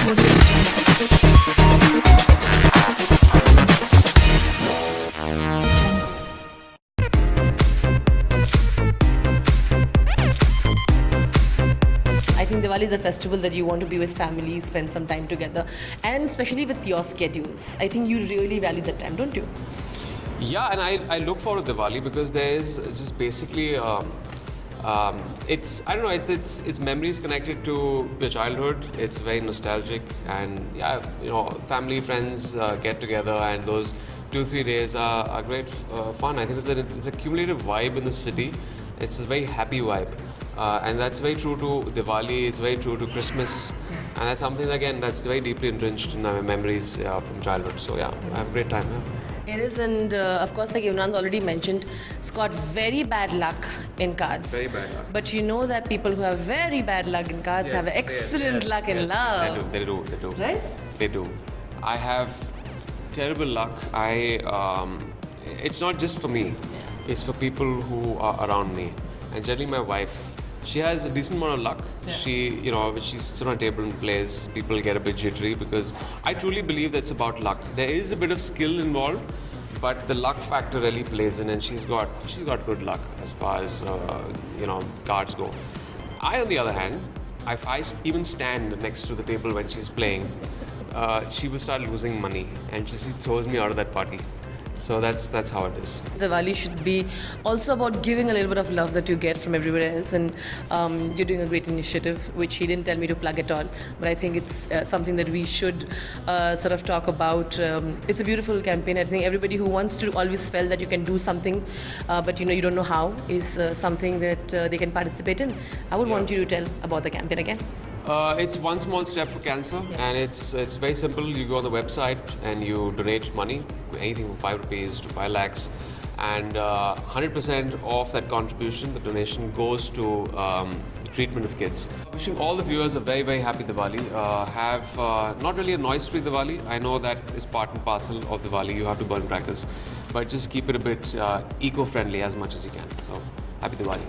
I think Diwali is a festival that you want to be with family, spend some time together, and especially with your schedules. I think you really value that time, don't you? Yeah, and I look forward to Diwali because there is just basically it's I don't know, it's memories connected to your childhood. It's very nostalgic, and yeah, family, friends get together, and those 2-3 days are great fun. I think it's a cumulative vibe in the city. It's a very happy vibe, and that's very true to Diwali. It's very true to Christmas, and that's something again that's very deeply entrenched in my memories from childhood. So yeah, I have a great time. Yeah. It is, and of course, like Imran's already mentioned, it's got very bad luck in cards. Very bad luck. But you know that people who have very bad luck in cards have excellent luck in love. They do. Right? They do. I have terrible luck. It's not just for me. It's for people who are around me. And generally my wife, she has a decent amount of luck. She, when she sits on a table and plays, people get a bit jittery because I truly believe that's about luck. There is a bit of skill involved, but the luck factor really plays in, and she's got good luck as far as cards go. I, on the other hand, if I even stand next to the table when she's playing, she will start losing money, and she throws me out of that party. So that's how it is. Diwali should be also about giving a little bit of love that you get from everywhere else, and you're doing a great initiative, which he didn't tell me to plug at all, but I think it's something that we should sort of talk about. It's a beautiful campaign. I think everybody who wants to always felt that you can do something, but you don't know how, is something that they can participate in. I would want you to tell about the campaign again. It's one small step for cancer, and it's very simple. You go on the website and you donate money, anything from 5 rupees to 5 lakhs, and 100% of that contribution, the donation, goes to the treatment of kids. Wishing all the viewers a very, very happy Diwali. Have not really a noise-free Diwali. I know that is part and parcel of Diwali. You have to burn crackers, but just keep it a bit eco-friendly as much as you can. So, happy Diwali.